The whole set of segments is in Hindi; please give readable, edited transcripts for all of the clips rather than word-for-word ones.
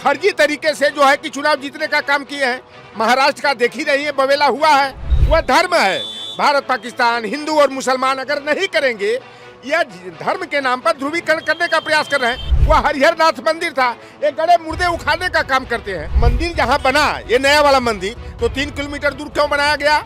फर्जी तरीके से जो है कि चुनाव जीतने का काम किए हैं। महाराष्ट्र का देख ही रही है, बवेला हुआ है। वह धर्म है, भारत पाकिस्तान, हिंदू और मुसलमान अगर नहीं करेंगे, यह धर्म के नाम पर ध्रुवीकरण करने का प्रयास कर रहे हैं। वह हरिहर नाथ मंदिर था, ये गड़े मुर्दे उखाड़ने का काम करते हैं। मंदिर जहाँ बना, ये नया वाला मंदिर, तो 3 किलोमीटर दूर क्यों बनाया गया?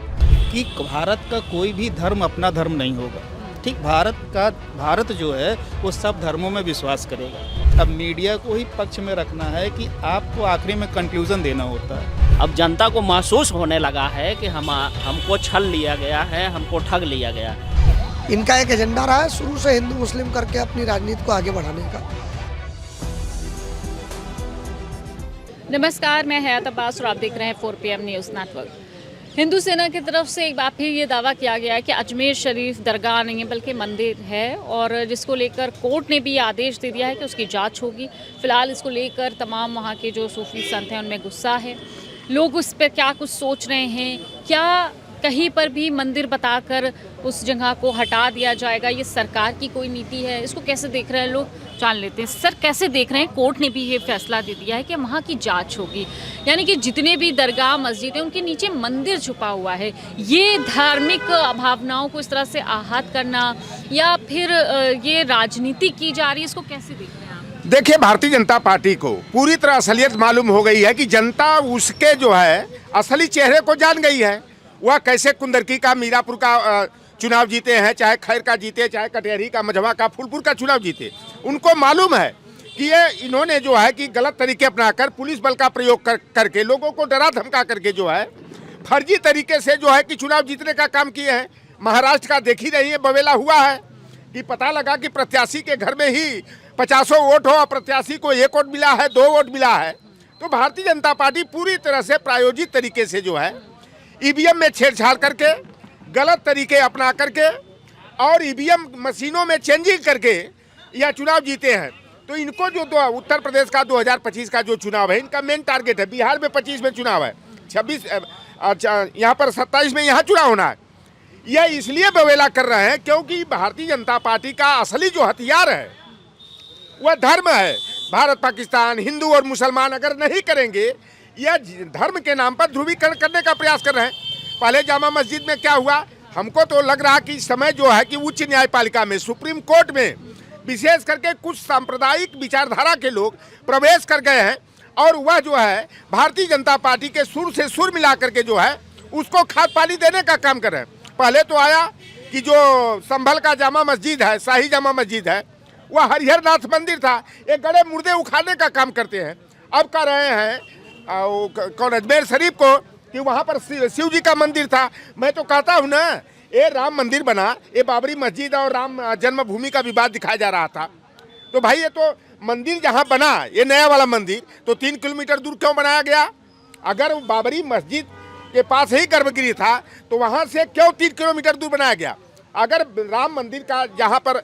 कि भारत का कोई भी धर्म अपना धर्म नहीं होगा। ठीक, भारत जो है वो सब धर्मों में विश्वास करेगा। अब मीडिया को ही पक्ष में रखना है कि आपको आखिरी में कंक्लूजन देना होता है। अब जनता को महसूस होने लगा है कि हमको छल लिया गया है, हमको ठग लिया गया है। इनका एक एजेंडा रहा है शुरू से हिंदू मुस्लिम करके अपनी राजनीति को आगे बढ़ाने का। नमस्कार, मैं हयात अब्बास और आप देख रहे हैं 4PM न्यूज़ नेटवर्क। हिंदू सेना की तरफ से एक बार फिर ये दावा किया गया है कि अजमेर शरीफ दरगाह नहीं है बल्कि मंदिर है, और जिसको लेकर कोर्ट ने भी ये आदेश दे दिया है कि उसकी जांच होगी। फिलहाल इसको लेकर तमाम वहाँ के जो सूफी संत हैं उनमें गुस्सा है। लोग उस पर क्या कुछ सोच रहे हैं, क्या कहीं पर भी मंदिर बताकर उस जगह को हटा दिया जाएगा, ये सरकार की कोई नीति है, इसको कैसे देख रहे हैं लोग, जान लेते हैं। सर, कैसे देख रहे हैं? कोर्ट ने भी ये फैसला दे दिया है कि वहाँ की जांच होगी, यानी कि जितने भी दरगाह मस्जिद हैं उनके नीचे मंदिर छुपा हुआ है। ये धार्मिक भावनाओं को इस तरह से आहत करना या फिर ये राजनीति की जा रही है, इसको कैसे देख रहे हैं आप? देखिए, भारतीय जनता पार्टी को पूरी तरह असलियत मालूम हो गई है कि जनता उसके जो है असली चेहरे को जान गई है। वह कैसे कुंदरकी का, मीरापुर का चुनाव जीते हैं, चाहे खैर का जीते, चाहे कटिहारी का, मझवा का, फूलपुर का चुनाव जीते। उनको मालूम है कि ये इन्होंने जो है कि गलत तरीके अपनाकर पुलिस बल का प्रयोग करके लोगों को डरा धमका करके जो है फर्जी तरीके से जो है कि चुनाव जीतने का काम किए हैं। महाराष्ट्र का देख ही रही है, बवेला हुआ है कि पता लगा कि प्रत्याशी के घर में ही 50 वोट हो और प्रत्याशी को 1 वोट मिला है, 2 वोट मिला है। तो भारतीय जनता पार्टी पूरी तरह से प्रायोजित तरीके से जो है ईवीएम में छेड़छाड़ करके, गलत तरीके अपना करके और ईवीएम मशीनों में चेंजिंग करके यह चुनाव जीते हैं। तो इनको जो उत्तर प्रदेश का 2025 का जो चुनाव है, इनका मेन टारगेट है। बिहार में 25 में चुनाव है, 26 यहाँ पर 27 में यहाँ चुनाव होना है। यह इसलिए बवेला कर रहे हैं क्योंकि भारतीय जनता पार्टी का असली जो हथियार है वह धर्म है। भारत पाकिस्तान, हिंदू और मुसलमान अगर नहीं करेंगे, यह धर्म के नाम पर ध्रुवीकरण करने का प्रयास कर रहे हैं। पहले जामा मस्जिद में क्या हुआ, हमको तो लग रहा कि इस समय जो है कि उच्च न्यायपालिका में, सुप्रीम कोर्ट में विशेष करके कुछ सांप्रदायिक विचारधारा के लोग प्रवेश कर गए हैं और वह जो है भारतीय जनता पार्टी के सुर से सुर मिला करके जो है उसको खाद पानी देने का काम कर रहे हैं। पहले तो आया कि जो संभल का जामा मस्जिद है, शाही जामा मस्जिद है, वह हरिहर नाथ मंदिर था, ये गड़े मुर्दे उखाड़ने का काम करते हैं। अब कह रहे हैं कौन, अजमेर शरीफ को, कि वहाँ पर शिव जी का मंदिर था। मैं तो कहता हूँ ना, ये राम मंदिर बना, ये बाबरी मस्जिद और राम जन्मभूमि का विवाद दिखाया जा रहा था। तो भाई ये तो मंदिर जहाँ बना, ये नया वाला मंदिर, तो 3 किलोमीटर दूर क्यों बनाया गया? अगर बाबरी मस्जिद के पास ही गर्भगृह था तो वहाँ से क्यों 3 किलोमीटर दूर बनाया गया? अगर राम मंदिर का जहाँ पर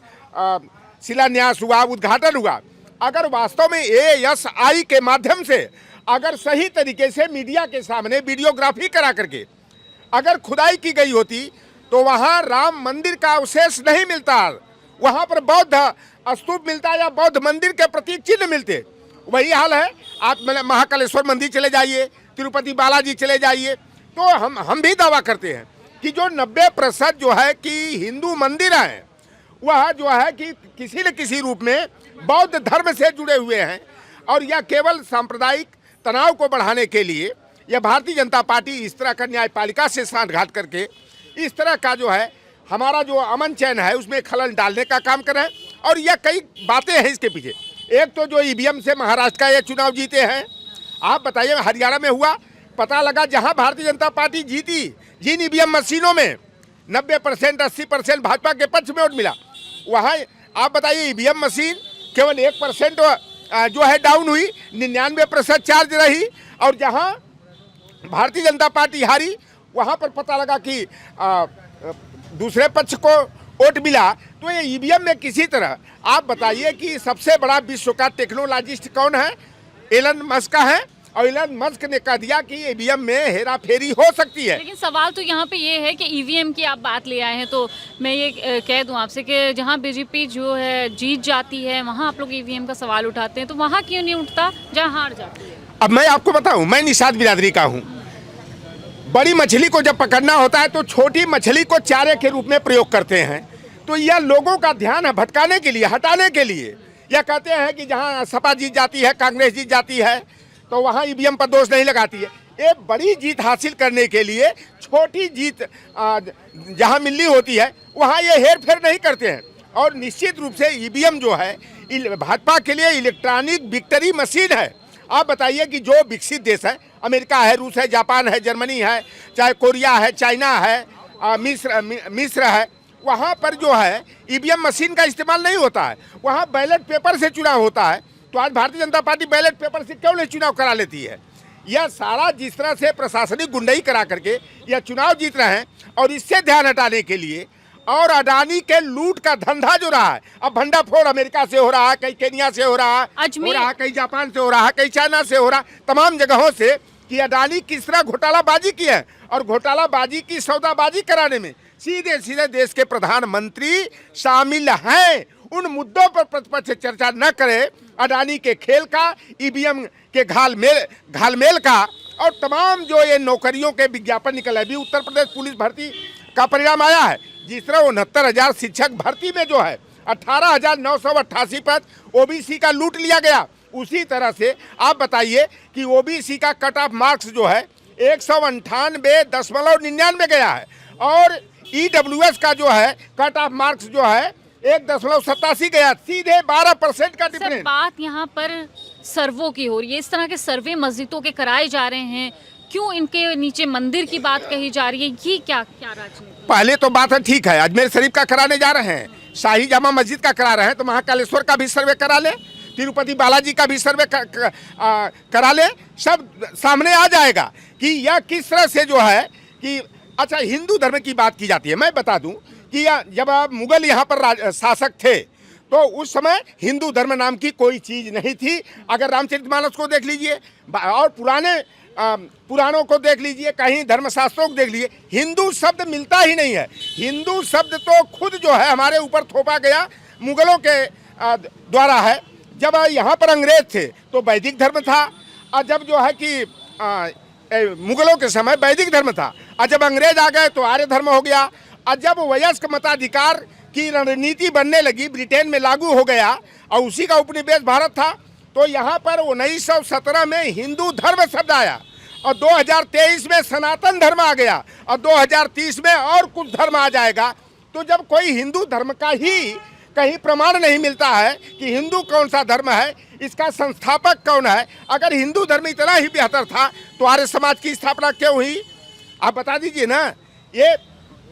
शिलान्यास हुआ, उद्घाटन हुआ, अगर वास्तव में ASI के माध्यम से अगर सही तरीके से मीडिया के सामने वीडियोग्राफी करा करके अगर खुदाई की गई होती तो वहाँ राम मंदिर का अवशेष नहीं मिलता, वहाँ पर बौद्ध स्तूप मिलता या बौद्ध मंदिर के प्रतीक चिन्ह मिलते। वही हाल है, आप महाकालेश्वर मंदिर चले जाइए, तिरुपति बालाजी चले जाइए, तो हम भी दावा करते हैं कि जो 90% जो है कि हिंदू मंदिर हैं वह जो है कि किसी न किसी रूप में बौद्ध धर्म से जुड़े हुए हैं। और यह केवल सांप्रदायिक तनाव को बढ़ाने के लिए यह भारतीय जनता पार्टी इस तरह का न्यायपालिका से सांठगांठ करके इस तरह का जो है हमारा जो अमन चैन है उसमें खलल डालने का काम कर रहे हैं। और यह कई बातें हैं इसके पीछे। एक तो जो ईवीएम से महाराष्ट्र का ये चुनाव जीते हैं, आप बताइए हरियाणा में हुआ, पता लगा जहां भारतीय जनता पार्टी जीती, जिन ईवीएम मशीनों में 90% 80% भाजपा के पक्ष में वोट मिला, वहाँ आप बताइए ईवीएम मशीन केवल 1% जो है डाउन हुई, 99% चार्ज रही। और जहां भारतीय जनता पार्टी हारी वहां पर पता लगा कि दूसरे पक्ष को वोट मिला। तो ये ईवीएम में किसी तरह, आप बताइए कि सबसे बड़ा विश्व का टेक्नोलॉजिस्ट कौन है? एलन मस्क का है। और इलन मस्क ने कह दिया कि ईवीएम में हेरा फेरी हो सकती है। लेकिन सवाल तो यहाँ पे ये है कि ईवीएम की आप बात ले आए हैं, तो मैं ये कह दूं आपसे कि जहाँ बीजेपी जो है जीत जाती है वहाँ आप लोग ईवीएम का सवाल उठाते हैं, तो वहाँ क्यों नहीं उठता जहाँ हार जाती है? अब मैं आपको बताऊं, मैं निषाद बिरादरी का हूं। बड़ी मछली को जब पकड़ना होता है तो छोटी मछली को चारे के रूप में प्रयोग करते हैं। तो यह लोगों का ध्यान है भटकाने के लिए, हटाने के लिए। यह कहते हैं कि जहां सपा जीत जाती है, कांग्रेस जीत जाती है, तो वहां ईवीएम पर दोष नहीं लगाती है। एक बड़ी जीत हासिल करने के लिए छोटी जीत जहां मिलनी होती है वहां ये हेर फेर नहीं करते हैं। और निश्चित रूप से ईवीएम जो है भाजपा के लिए इलेक्ट्रॉनिक विक्ट्री मशीन है। आप बताइए कि जो विकसित देश है, अमेरिका है, रूस है, जापान है, जर्मनी है, चाहे कोरिया है, चाइना है, मिस्र है, वहाँ पर जो है ईवीएम मशीन का इस्तेमाल नहीं होता है। वहाँ बैलेट पेपर से चुनाव होता है। तो आज Bharatiya Janata party ballot paper से क्यों नहीं चुनाव करा लेती है? यह सारा जिस तरह से प्रशासनिक गुंडाई करा करके यह चुनाव जीत रहे हैं, और इससे ध्यान हटाने के लिए और अडानी के लूट का धंधा जो रहा है, अब भंडाफोड़ अमेरिका से हो रहा है, कहीं केन्या से हो रहा है, कहीं जापान से हो रहा है, कहीं चाइना से हो रहा है, तमाम जगहों से, कि अडानी किस तरह घोटालाबाजी की है। और घोटालाबाजी की सौदाबाजी कराने में सीधे सीधे देश के प्रधानमंत्री शामिल हैं। उन मुद्दों पर प्रतिपक्ष चर्चा न करे, अडानी के खेल का, ईवीएम के घालमेल का, और तमाम जो ये नौकरियों के विज्ञापन निकले। अभी उत्तर प्रदेश पुलिस भर्ती का परिणाम आया है, जिस तरह 69,000 शिक्षक भर्ती में जो है 18,988 पद ओबीसी का लूट लिया गया, उसी तरह से आप बताइए कि ओबीसी का कट ऑफ मार्क्स जो है 198.99 गया है, और ईडब्ल्यूएस का जो है कट ऑफ मार्क्स जो है 1.87 गया, सीधे 12% का डिफरेंस। बात यहाँ पर सर्वों की हो रही है, इस तरह के सर्वे मस्जिदों के कराए जा रहे हैं, क्यों इनके नीचे मंदिर की बात कही जा रही है? ये क्या राजनीति? पहले तो बात है, ठीक है, अजमेर शरीफ का कराने जा रहे हैं, शाही जामा मस्जिद का करा रहे हैं, तो महाकालेश्वर का भी सर्वे करा ले, तिरुपति बालाजी का भी सर्वे करा ले, सब सामने आ जाएगा कि यह किस तरह से जो है कि अच्छा हिंदू धर्म की बात की जाती है। मैं बता दूं कि जब मुगल यहाँ पर शासक थे तो उस समय हिंदू धर्म नाम की कोई चीज़ नहीं थी। अगर रामचरितमानस को देख लीजिए और पुराने पुराणों को देख लीजिए, कहीं धर्मशास्त्रों को देख लीजिए, हिंदू शब्द मिलता ही नहीं है। हिंदू शब्द तो खुद जो है हमारे ऊपर थोपा गया मुगलों के द्वारा है। जब यहाँ पर अंग्रेज थे तो वैदिक धर्म था, और जब जो है कि मुगलों के समय वैदिक धर्म था, और जब अंग्रेज आ गए तो आर्य धर्म हो गया। और जब वयस्क मताधिकार की रणनीति बनने लगी, ब्रिटेन में लागू हो गया, और उसी का उपनिवेश भारत था, तो यहाँ पर 1917 में हिंदू धर्म शब्द आया, और 2023 में सनातन धर्म आ गया, और 2030 में और कुछ धर्म आ जाएगा। तो जब कोई हिंदू धर्म का ही कहीं प्रमाण नहीं मिलता है कि हिंदू कौन सा धर्म है, इसका संस्थापक कौन है, अगर हिंदू धर्म इतना ही बेहतर था तो आर्य समाज की स्थापना क्यों हुई? आप बता दीजिए ना। ये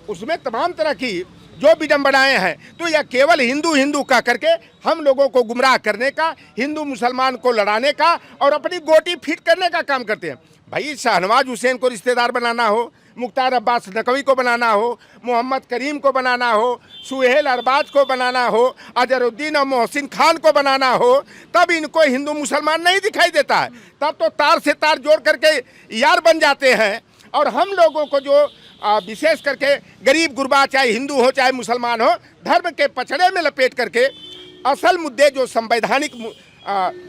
उसमें तमाम तरह की जो विडंबनाएं हैं, तो यह केवल हिंदू हिंदू कह करके हम लोगों को गुमराह करने का, हिंदू मुसलमान को लड़ाने का और अपनी गोटी फिट करने का काम करते हैं। भाई शाहनवाज हुसैन को रिश्तेदार बनाना हो, मुख्तार अब्बास नकवी को बनाना हो, मोहम्मद करीम को बनाना हो, सुहेल अरबाज को बनाना हो, अजहरुद्दीन और मोहसिन खान को बनाना हो, तब इनको हिंदू मुसलमान नहीं दिखाई देता है। तब तो तार से तार जोड़ करके यार बन जाते हैं। और हम लोगों को जो विशेष करके गरीब गुरबा, चाहे हिंदू हो चाहे मुसलमान हो, धर्म के पचड़े में लपेट करके असल मुद्दे जो संवैधानिक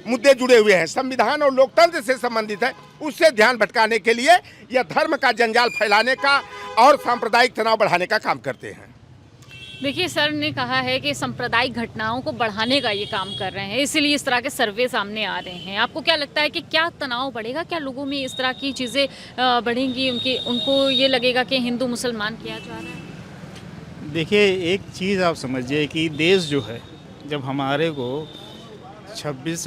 मुद्दे जुड़े हुए हैं, संविधान और लोकतंत्र से संबंधित है, उससे ध्यान भटकाने के लिए यह धर्म का जंजाल फैलाने का और सांप्रदायिक तनाव बढ़ाने का काम करते हैं। देखिए, सर ने कहा है कि सांप्रदायिक घटनाओं को बढ़ाने का ये काम कर रहे हैं, इसीलिए इस तरह के सर्वे सामने आ रहे हैं। आपको क्या लगता है कि क्या तनाव बढ़ेगा, क्या लोगों में इस तरह की चीज़ें बढ़ेंगी, उनको ये लगेगा कि हिंदू मुसलमान किया जा रहा है? देखिए, एक चीज़ आप समझिए कि देश जो है, जब हमारे को 26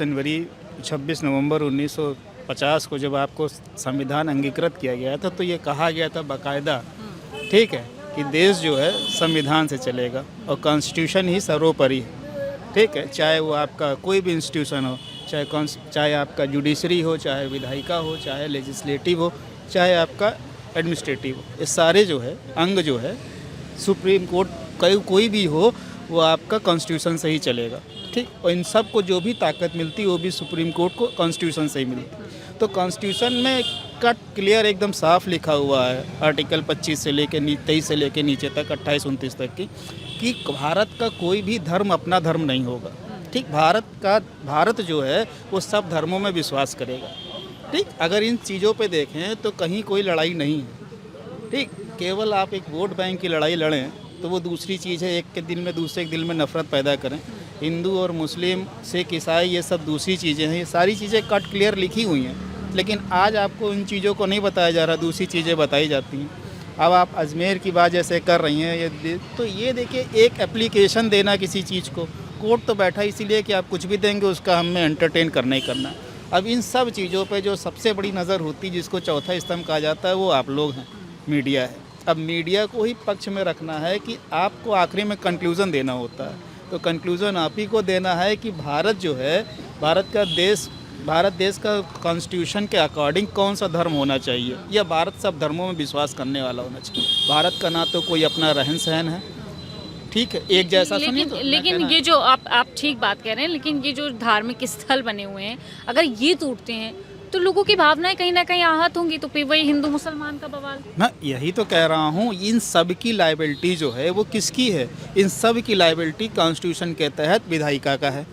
नवंबर 1950 को जब आपको संविधान अंगीकृत किया गया था, तो ये कहा गया था बाकायदा, ठीक है, कि देश जो है संविधान से चलेगा और कॉन्स्टिट्यूशन ही सर्वोपरि है, ठीक है। चाहे वो आपका कोई भी इंस्टीट्यूशन हो, चाहे आपका जुडिशरी हो, चाहे विधायिका हो, चाहे लेजिस्लेटिव हो, चाहे आपका एडमिनिस्ट्रेटिव हो, ये सारे जो है अंग जो है सुप्रीम कोर्ट कोई भी हो, वो आपका कॉन्स्टिट्यूशन से ही चलेगा, ठीक। और इन सब को जो भी ताकत मिलती है वो भी सुप्रीम कोर्ट को कॉन्स्टिट्यूशन से ही मिलती है। तो कॉन्स्टिट्यूशन में कट क्लियर एकदम साफ लिखा हुआ है, आर्टिकल 25 से लेके 23 से लेके नीचे तक 28-29 तक की, कि भारत का कोई भी धर्म अपना धर्म नहीं होगा। ठीक। भारत जो है वो सब धर्मों में विश्वास करेगा। ठीक। अगर इन चीज़ों पे देखें तो कहीं कोई लड़ाई नहीं है। ठीक। केवल आप एक वोट बैंक की लड़ाई लड़ें तो वो दूसरी चीज़ है, एक के दिल में दूसरे के दिल में नफ़रत पैदा करें। हिंदू और मुस्लिम, सिख, ईसाई, ये सब दूसरी चीज़ें हैं, ये सारी चीज़ें कट क्लियर लिखी हुई हैं, लेकिन आज आपको इन चीज़ों को नहीं बताया जा रहा, दूसरी चीज़ें बताई जाती हैं। अब आप अजमेर की बात जैसे कर रही हैं, तो ये देखिए, एक एप्लीकेशन देना किसी चीज़ को, कोर्ट तो बैठा इसीलिए कि आप कुछ भी देंगे उसका हमें एंटरटेन करना ही करना है। अब इन सब चीज़ों पे जो सबसे बड़ी नज़र होती है, जिसको चौथा स्तंभ कहा जाता है, वो आप लोग हैं, मीडिया है। अब मीडिया को ही पक्ष में रखना है कि आपको आखिरी में कंक्लूज़न देना होता है। तो कंक्लूज़न आप ही को देना है कि भारत जो है, भारत देश का कॉन्स्टिट्यूशन के अकॉर्डिंग कौन सा धर्म होना चाहिए, या भारत सब धर्मों में विश्वास करने वाला होना चाहिए। भारत का ना तो कोई अपना रहन सहन है, ठीक है, एक जैसा। लेकिन ये जो आप ठीक बात कह रहे हैं, लेकिन ये जो धार्मिक स्थल बने हुए हैं, अगर ये टूटते हैं तो लोगों की भावनाएं कहीं ना कहीं आहत होंगी, तो फिर वही हिंदू मुसलमान का बवाल। मैं यही तो कह रहा हूँ, इन सब की लायबिलिटी जो है वो किसकी है? इन सब की लायबिलिटी कॉन्स्टिट्यूशन के तहत विधायिका का है।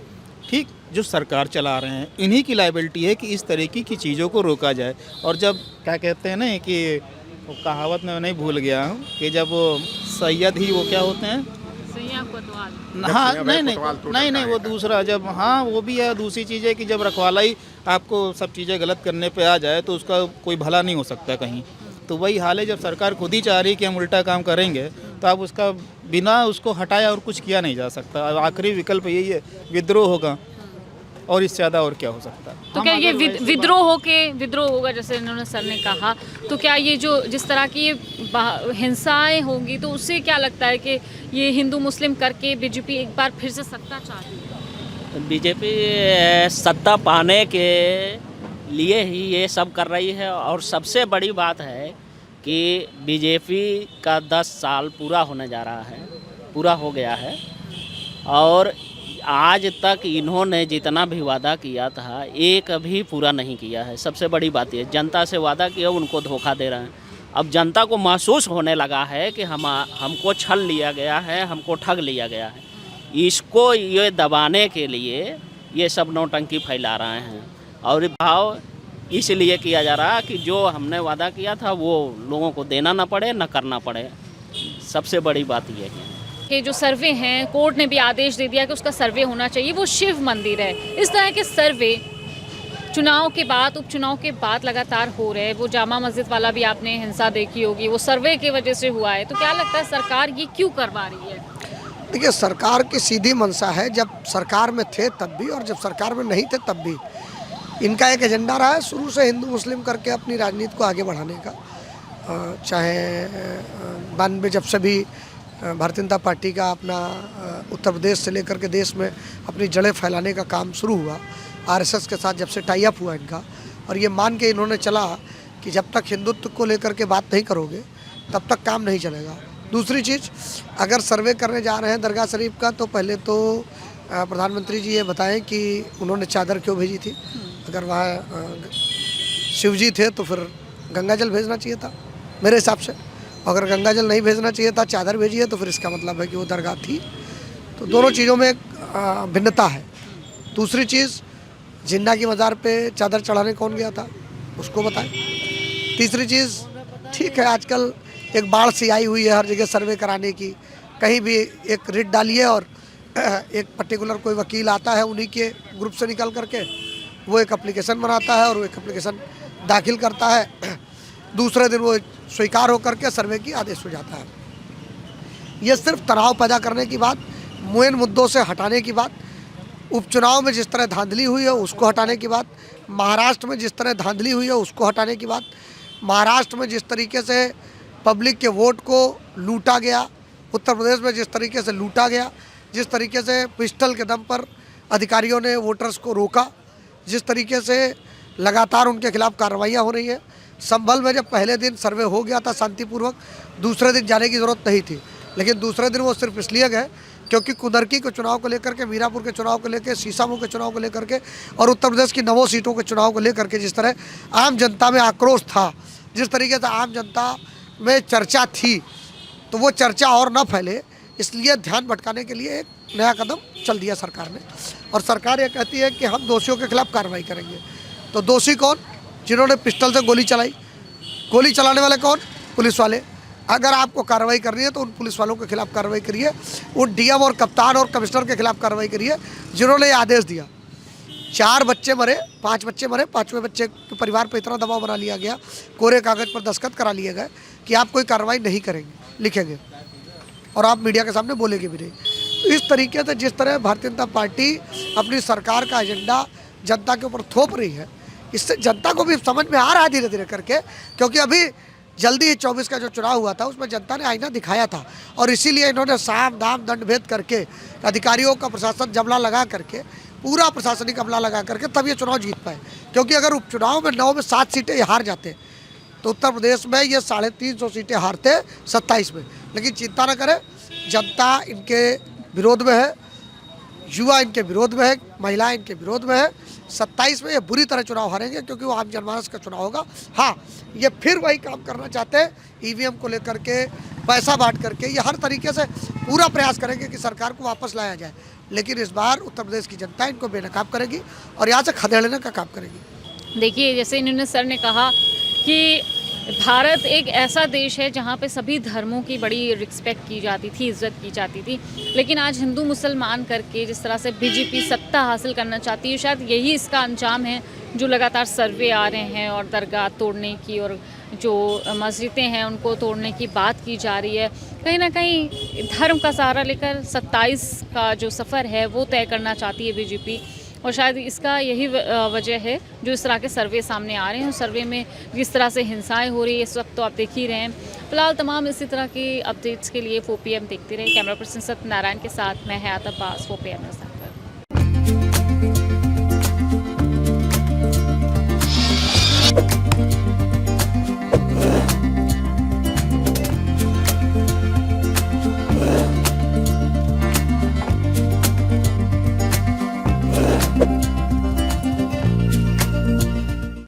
ठीक। जो सरकार चला रहे हैं, इन्हीं की लायबिलिटी है कि इस तरीके की चीज़ों को रोका जाए। और जब क्या कहते हैं ना कि वो कहावत में नहीं भूल गया हूँ कि जब वो सैयद ही वो क्या होते हैं, हाँ, नहीं वो दूसरा, जब, हाँ, वो भी है। दूसरी चीज़ है कि जब रखवालाई आपको सब चीज़ें गलत करने पे आ जाए तो उसका कोई भला नहीं हो सकता कहीं। तो वही हाल है, जब सरकार खुद ही चाह रही कि हम उल्टा काम करेंगे तो आप उसका बिना उसको हटाया और कुछ किया नहीं जा सकता। आखिरी विकल्प यही है, विद्रोह होगा, और इससे ज़्यादा और क्या हो सकता है। तो क्या ये विद्रोह होगा, जैसे इन्होंने सर ने कहा, तो क्या ये जो जिस तरह की हिंसाएं होंगी, तो उससे क्या लगता है कि ये हिंदू मुस्लिम करके बीजेपी एक बार फिर से सत्ता चाहती है? बीजेपी सत्ता पाने के लिए ही ये सब कर रही है। और सबसे बड़ी बात है कि बीजेपी का 10 साल पूरा होने जा रहा है, पूरा हो गया है, और आज तक इन्होंने जितना भी वादा किया था एक भी पूरा नहीं किया है। सबसे बड़ी बात ये, जनता से वादा किया, उनको धोखा दे रहे हैं। अब जनता को महसूस होने लगा है कि हमको छल लिया गया है, हमको ठग लिया गया है। इसको ये दबाने के लिए ये सब नौटंकी फैला रहे हैं, और भाव इसलिए किया जा रहा है कि जो हमने वादा किया था वो लोगों को देना ना पड़े, ना करना पड़े। सबसे बड़ी बात ये है कि जो सर्वे हैं, कोर्ट ने भी आदेश दे दिया कि उसका सर्वे होना चाहिए, वो शिव मंदिर है। इस तरह के सर्वे चुनाव के बाद, उपचुनाव के बाद लगातार हो रहे हैं। वो जामा मस्जिद वाला भी आपने हिंसा देखी होगी, वो सर्वे की वजह से हुआ है। तो क्या लगता है सरकार ये क्यों करवा रही है? देखिए, सरकार की सीधी मंशा है, जब सरकार में थे तब भी और जब सरकार में नहीं थे तब भी इनका एक एजेंडा रहा है शुरू से, हिंदू मुस्लिम करके अपनी राजनीति को आगे बढ़ाने का। चाहे 92 जब से भी भारतीय जनता पार्टी का अपना उत्तर प्रदेश से लेकर के देश में अपनी जड़ें फैलाने का काम शुरू हुआ, आरएसएस के साथ जब से टाई अप हुआ इनका, और ये मान के इन्होंने चला कि जब तक हिंदुत्व को लेकर के बात नहीं करोगे तब तक काम नहीं चलेगा। दूसरी चीज़, अगर सर्वे करने जा रहे हैं दरगाह शरीफ का, तो पहले तो प्रधानमंत्री जी ये बताएं कि उन्होंने चादर क्यों भेजी थी। अगर वहाँ शिव जी थे तो फिर गंगा जल भेजना चाहिए था मेरे हिसाब से। अगर गंगा जल नहीं भेजना चाहिए था, चादर भेजी है, तो फिर इसका मतलब है कि वो दरगाह थी। तो दोनों चीज़ों में भिन्नता है। दूसरी चीज़, जिन्ना की मज़ार पे चादर चढ़ाने कौन गया था, उसको बताएं। तीसरी चीज़, ठीक है, आजकल एक बाढ़ सी आई हुई है हर जगह सर्वे कराने की, कहीं भी एक रिट डालिए और एक पर्टिकुलर कोई वकील आता है उन्हीं के ग्रुप से निकल करके वो एक एप्लीकेशन बनाता है और वो एक एप्लीकेशन दाखिल करता है, दूसरे दिन वो स्वीकार होकर के सर्वे की आदेश हो जाता है। ये सिर्फ तनाव पैदा करने की बात, मेन मुद्दों से हटाने की बात, उपचुनाव में जिस तरह धांधली हुई है उसको हटाने की बात, महाराष्ट्र में जिस तरह धांधली हुई है उसको हटाने की बात, महाराष्ट्र में जिस तरीके से पब्लिक के वोट को लूटा गया, उत्तर प्रदेश में जिस तरीके से लूटा गया, जिस तरीके से पिस्टल के दम पर अधिकारियों ने वोटर्स को रोका, जिस तरीके से लगातार उनके खिलाफ कार्रवाइयाँ हो रही हैं। संभल में जब पहले दिन सर्वे हो गया था शांतिपूर्वक, दूसरे दिन जाने की ज़रूरत नहीं थी, लेकिन दूसरे दिन वो सिर्फ इसलिए गए क्योंकि कुंदरकी के चुनाव को लेकर के, मीरापुर के चुनाव को लेकर, सीसामऊ के चुनाव को लेकर के और उत्तर प्रदेश की 9 सीटों के चुनाव को लेकर के जिस तरह आम जनता में आक्रोश था, जिस तरीके से आम जनता में चर्चा थी, तो वो चर्चा और न फैले इसलिए ध्यान भटकाने के लिए एक नया कदम चल दिया सरकार ने। और सरकार ये कहती है कि हम दोषियों के खिलाफ कार्रवाई करेंगे। तो दोषी कौन? जिन्होंने पिस्टल से गोली चलाई। गोली चलाने वाले कौन? पुलिस वाले। अगर आपको कार्रवाई करनी है तो उन पुलिस वालों के खिलाफ कार्रवाई करिए, उन डीएम और कप्तान और कमिश्नर के खिलाफ कार्रवाई करिए जिन्होंने ये आदेश दिया। 4 बच्चे मरे, 5 बच्चे मरे, 5वें बच्चे के परिवार पर इतना दबाव बना लिया गया, कोरे कागज़ पर दस्तखत करा लिए गए कि आप कोई कार्रवाई नहीं करेंगे, लिखेंगे और आप मीडिया के सामने बोलेंगे भी नहीं। तो इस तरीके से जिस तरह भारतीय जनता पार्टी अपनी सरकार का एजेंडा जनता के ऊपर थोप रही है, इससे जनता को भी समझ में आ रहा है धीरे धीरे करके, क्योंकि अभी जल्दी ही 24 का जो चुनाव हुआ था उसमें जनता ने आईना दिखाया था और इसीलिए इन्होंने साम दाम दंड भेद करके अधिकारियों का प्रशासन जमला लगा करके, पूरा प्रशासनिक अमला लगा करके तब ये चुनाव जीत पाए। क्योंकि अगर उपचुनाव में 9 में 7 सीटें ये हार जाते तो उत्तर प्रदेश में ये 350 सीटें हारते 27 में। लेकिन चिंता न करें, जनता इनके विरोध में है, युवा इनके विरोध में है, महिलाएं इनके विरोध में है। 27 में ये बुरी तरह चुनाव हारेंगे क्योंकि वो आम जनमानस का चुनाव होगा। हाँ, ये फिर वही काम करना चाहते हैं, ईवीएम को लेकर के, पैसा बांट करके, ये हर तरीके से पूरा प्रयास करेंगे कि सरकार को वापस लाया जाए। लेकिन इस बार उत्तर प्रदेश की जनता इनको बेनकाब करेगी और यहाँ से खदेड़ने का काम करेगी। देखिए, जैसे इन्होंने सर ने कहा कि भारत एक ऐसा देश है जहाँ पे सभी धर्मों की बड़ी रिस्पेक्ट की जाती थी, इज्जत की जाती थी, लेकिन आज हिंदू मुसलमान करके जिस तरह से बीजेपी सत्ता हासिल करना चाहती है, शायद यही इसका अंजाम है जो लगातार सर्वे आ रहे हैं और दरगाह तोड़ने की और जो मस्जिदें हैं उनको तोड़ने की बात की जा रही है। कहीं ना कहीं धर्म का सहारा लेकर 27 का जो सफ़र है वो तय करना चाहती है बीजेपी, और शायद इसका यही वजह है जो इस तरह के सर्वे सामने आ रहे हैं। उस सर्वे में जिस तरह से हिंसाएं हो रही है इस वक्त तो आप देख ही रहे हैं। फिलहाल तमाम इसी तरह की अपडेट्स के लिए 4PM देखते रहे। कैमरा पर्सन सत्यनारायण के साथ मैं हयात अब्बास, 4PM न्यूज़।